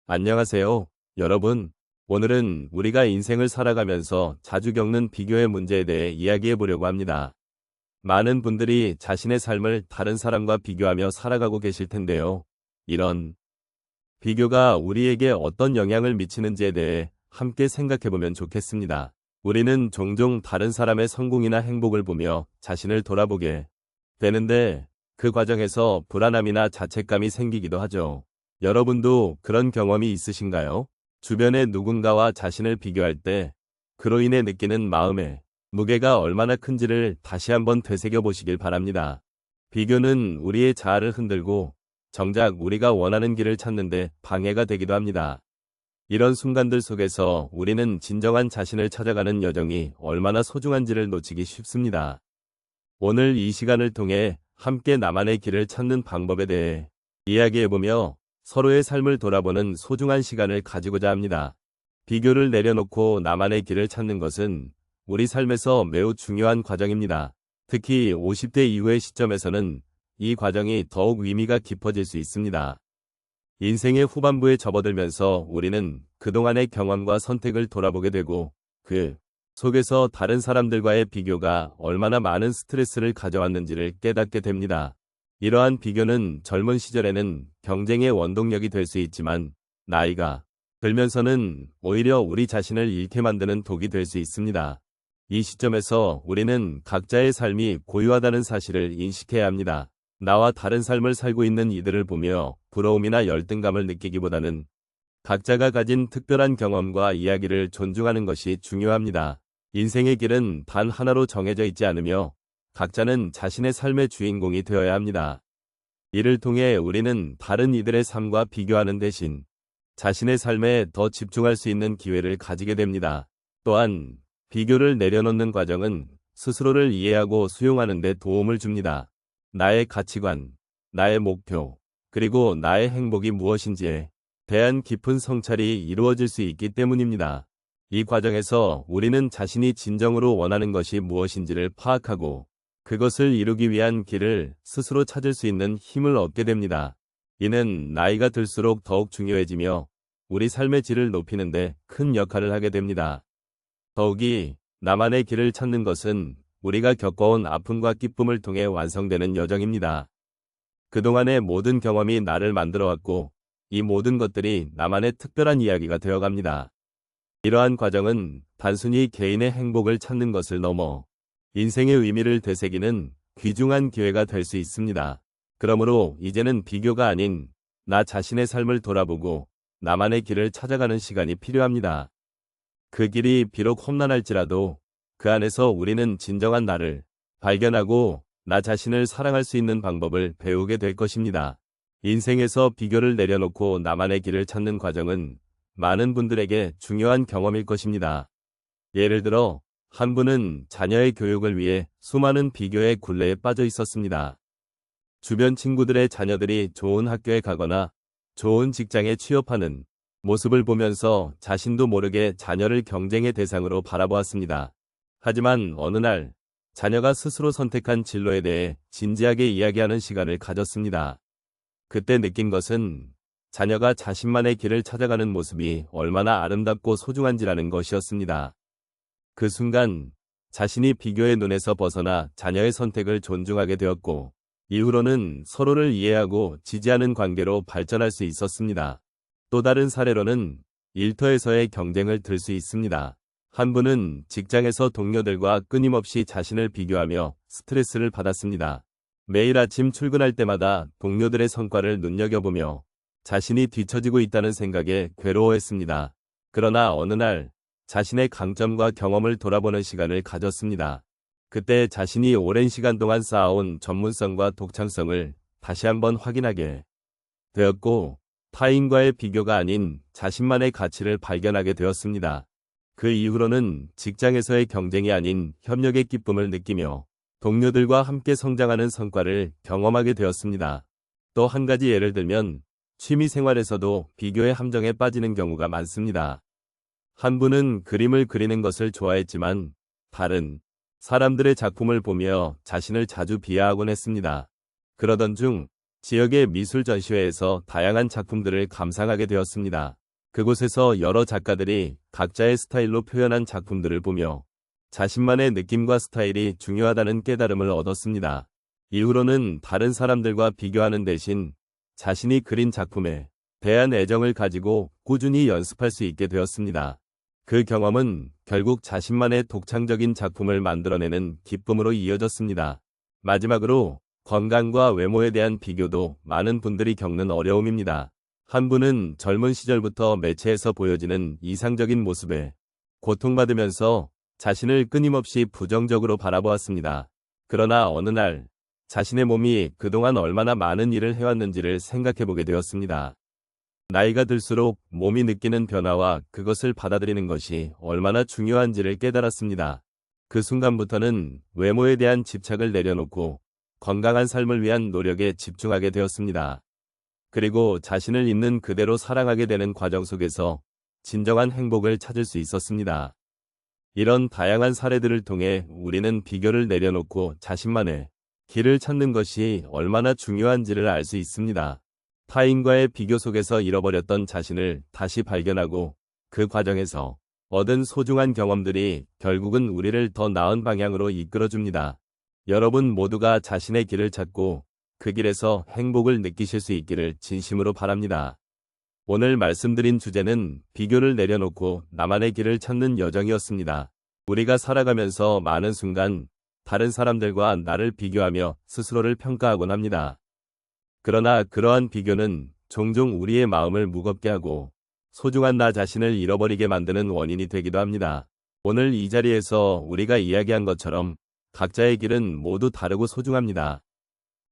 안녕하세요, 여러분. 오늘은 우리가 인생을 살아가면서 자주 겪는 비교의 문제에 대해 이야기해 보려고 합니다. 많은 분들이 자신의 삶을 다른 사람과 비교하며 살아가고 계실 텐데요. 이런 비교가 우리에게 어떤 영향을 미치는지에 대해 함께 생각해 보면 좋겠습니다. 우리는 종종 다른 사람의 성공이나 행복을 보며 자신을 돌아보게 되는데 그 과정에서 불안함이나 자책감이 생기기도 하죠. 여러분도 그런 경험이 있으신가요? 주변의 누군가와 자신을 비교할 때 그로 인해 느끼는 마음의 무게가 얼마나 큰지를 다시 한번 되새겨 보시길 바랍니다. 비교는 우리의 자아를 흔들고 정작 우리가 원하는 길을 찾는데 방해가 되기도 합니다. 이런 순간들 속에서 우리는 진정한 자신을 찾아가는 여정이 얼마나 소중한지를 놓치기 쉽습니다. 오늘 이 시간을 통해 함께 나만의 길을 찾는 방법에 대해 이야기해보며 서로의 삶을 돌아보는 소중한 시간을 가지고자 합니다. 비교를 내려놓고 나만의 길을 찾는 것은 우리 삶에서 매우 중요한 과정입니다. 특히 50대 이후의 시점에서는 이 과정이 더욱 의미가 깊어질 수 있습니다. 인생의 후반부에 접어들면서 우리는 그동안의 경험과 선택을 돌아보게 되고 그 속에서 다른 사람들과의 비교가 얼마나 많은 스트레스를 가져왔는지를 깨닫게 됩니다. 이러한 비교는 젊은 시절에는 경쟁의 원동력이 될 수 있지만 나이가 들면서는 오히려 우리 자신을 잃게 만드는 독이 될 수 있습니다. 이 시점에서 우리는 각자의 삶이 고유하다는 사실을 인식해야 합니다. 나와 다른 삶을 살고 있는 이들을 보며 부러움이나 열등감을 느끼기보다는 각자가 가진 특별한 경험과 이야기를 존중하는 것이 중요합니다. 인생의 길은 단 하나로 정해져 있지 않으며 각자는 자신의 삶의 주인공이 되어야 합니다. 이를 통해 우리는 다른 이들의 삶과 비교하는 대신 자신의 삶에 더 집중할 수 있는 기회를 가지게 됩니다. 또한 비교를 내려놓는 과정은 스스로를 이해하고 수용하는 데 도움을 줍니다. 나의 가치관, 나의 목표, 그리고 나의 행복이 무엇인지에 대한 깊은 성찰이 이루어질 수 있기 때문입니다. 이 과정에서 우리는 자신이 진정으로 원하는 것이 무엇인지를 파악하고 그것을 이루기 위한 길을 스스로 찾을 수 있는 힘을 얻게 됩니다. 이는 나이가 들수록 더욱 중요해지며 우리 삶의 질을 높이는 데 큰 역할을 하게 됩니다. 더욱이 나만의 길을 찾는 것은 우리가 겪어온 아픔과 기쁨을 통해 완성되는 여정입니다. 그동안의 모든 경험이 나를 만들어왔고 이 모든 것들이 나만의 특별한 이야기가 되어갑니다. 이러한 과정은 단순히 개인의 행복을 찾는 것을 넘어 인생의 의미를 되새기는 귀중한 기회가 될 수 있습니다. 그러므로 이제는 비교가 아닌 나 자신의 삶을 돌아보고 나만의 길을 찾아가는 시간이 필요합니다. 그 길이 비록 험난할지라도 그 안에서 우리는 진정한 나를 발견하고 나 자신을 사랑할 수 있는 방법을 배우게 될 것입니다. 인생에서 비교를 내려놓고 나만의 길을 찾는 과정은 많은 분들에게 중요한 경험일 것입니다. 예를 들어 한 분은 자녀의 교육을 위해 수많은 비교의 굴레에 빠져 있었습니다. 주변 친구들의 자녀들이 좋은 학교에 가거나 좋은 직장에 취업하는 모습을 보면서 자신도 모르게 자녀를 경쟁의 대상으로 바라보았습니다. 하지만 어느 날 자녀가 스스로 선택한 진로에 대해 진지하게 이야기하는 시간을 가졌습니다. 그때 느낀 것은 자녀가 자신만의 길을 찾아가는 모습이 얼마나 아름답고 소중한지라는 것이었습니다. 그 순간 자신이 비교의 눈에서 벗어나 자녀의 선택을 존중하게 되었고 이후로는 서로를 이해하고 지지하는 관계로 발전할 수 있었습니다. 또 다른 사례로는 일터에서의 경쟁을 들 수 있습니다. 한 분은 직장에서 동료들과 끊임없이 자신을 비교하며 스트레스를 받았습니다. 매일 아침 출근할 때마다 동료들의 성과를 눈여겨보며 자신이 뒤처지고 있다는 생각에 괴로워했습니다. 그러나 어느 날 자신의 강점과 경험을 돌아보는 시간을 가졌습니다. 그때 자신이 오랜 시간 동안 쌓아온 전문성과 독창성을 다시 한번 확인하게 되었고 타인과의 비교가 아닌 자신만의 가치를 발견하게 되었습니다. 그 이후로는 직장에서의 경쟁이 아닌 협력의 기쁨을 느끼며 동료들과 함께 성장하는 성과를 경험하게 되었습니다. 또 한 가지 예를 들면 취미 생활에서도 비교의 함정에 빠지는 경우가 많습니다. 한 분은 그림을 그리는 것을 좋아했지만 다른 사람들의 작품을 보며 자신을 자주 비하하곤 했습니다. 그러던 중 지역의 미술 전시회에서 다양한 작품들을 감상하게 되었습니다. 그곳에서 여러 작가들이 각자의 스타일로 표현한 작품들을 보며 자신만의 느낌과 스타일이 중요하다는 깨달음을 얻었습니다. 이후로는 다른 사람들과 비교하는 대신 자신이 그린 작품에 대한 애정을 가지고 꾸준히 연습할 수 있게 되었습니다. 그 경험은 결국 자신만의 독창적인 작품을 만들어내는 기쁨으로 이어졌습니다. 마지막으로 건강과 외모에 대한 비교도 많은 분들이 겪는 어려움입니다. 한 분은 젊은 시절부터 매체에서 보여지는 이상적인 모습에 고통받으면서 자신을 끊임없이 부정적으로 바라보았습니다. 그러나 어느 날 자신의 몸이 그동안 얼마나 많은 일을 해왔는지를 생각해보게 되었습니다. 나이가 들수록 몸이 느끼는 변화와 그것을 받아들이는 것이 얼마나 중요한지를 깨달았습니다. 그 순간부터는 외모에 대한 집착을 내려놓고 건강한 삶을 위한 노력에 집중하게 되었습니다. 그리고 자신을 있는 그대로 사랑하게 되는 과정 속에서 진정한 행복을 찾을 수 있었습니다. 이런 다양한 사례들을 통해 우리는 비교를 내려놓고 자신만의 길을 찾는 것이 얼마나 중요한지를 알 수 있습니다. 타인과의 비교 속에서 잃어버렸던 자신을 다시 발견하고 그 과정에서 얻은 소중한 경험들이 결국은 우리를 더 나은 방향으로 이끌어줍니다. 여러분 모두가 자신의 길을 찾고 그 길에서 행복을 느끼실 수 있기를 진심으로 바랍니다. 오늘 말씀드린 주제는 비교를 내려놓고 나만의 길을 찾는 여정이었습니다. 우리가 살아가면서 많은 순간 다른 사람들과 나를 비교하며 스스로를 평가하곤 합니다. 그러나 그러한 비교는 종종 우리의 마음을 무겁게 하고 소중한 나 자신을 잃어버리게 만드는 원인이 되기도 합니다. 오늘 이 자리에서 우리가 이야기한 것처럼 각자의 길은 모두 다르고 소중합니다.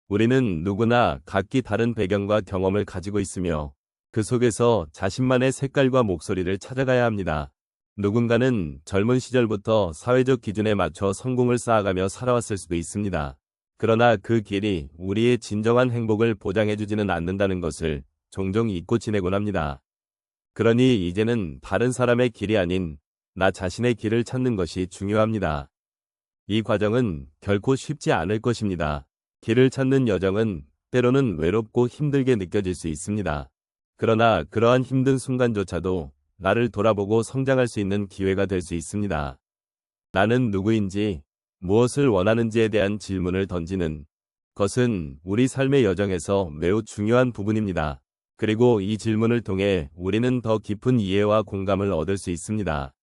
우리는 누구나 각기 다른 배경과 경험을 가지고 있으며 그 속에서 자신만의 색깔과 목소리를 찾아가야 합니다. 누군가는 젊은 시절부터 사회적 기준에 맞춰 성공을 쌓아가며 살아왔을 수도 있습니다. 그러나 그 길이 우리의 진정한 행복을 보장해주지는 않는다는 것을 종종 잊고 지내곤 합니다. 그러니 이제는 다른 사람의 길이 아닌 나 자신의 길을 찾는 것이 중요합니다. 이 과정은 결코 쉽지 않을 것입니다. 길을 찾는 여정은 때로는 외롭고 힘들게 느껴질 수 있습니다. 그러나 그러한 힘든 순간조차도 나를 돌아보고 성장할 수 있는 기회가 될 수 있습니다. 나는 누구인지, 무엇을 원하는지에 대한 질문을 던지는 것은 우리 삶의 여정에서 매우 중요한 부분입니다. 그리고 이 질문을 통해 우리는 더 깊은 이해와 공감을 얻을 수 있습니다.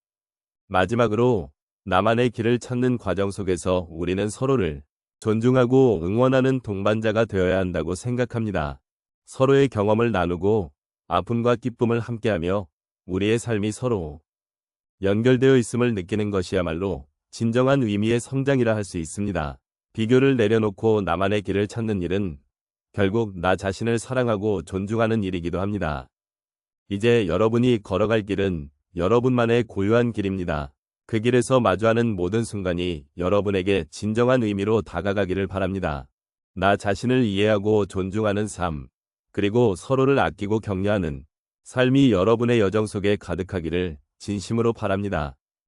마지막으로 나만의 길을 찾는 과정 속에서 우리는 서로를 존중하고 응원하는 동반자가 되어야 한다고 생각합니다. 서로의 경험을 나누고 아픔과 기쁨을 함께하며 우리의 삶이 서로 연결되어 있음을 느끼는 것이야말로 진정한 의미의 성장이라 할 수 있습니다. 비교를 내려놓고 나만의 길을 찾는 일은 결국 나 자신을 사랑하고 존중하는 일이기도 합니다. 이제 여러분이 걸어갈 길은 여러분만의 고유한 길입니다. 그 길에서 마주하는 모든 순간이 여러분에게 진정한 의미로 다가가기를 바랍니다. 나 자신을 이해하고 존중하는 삶, 그리고 서로를 아끼고 격려하는 삶이 여러분의 여정 속에 가득하기를 진심으로 바랍니다.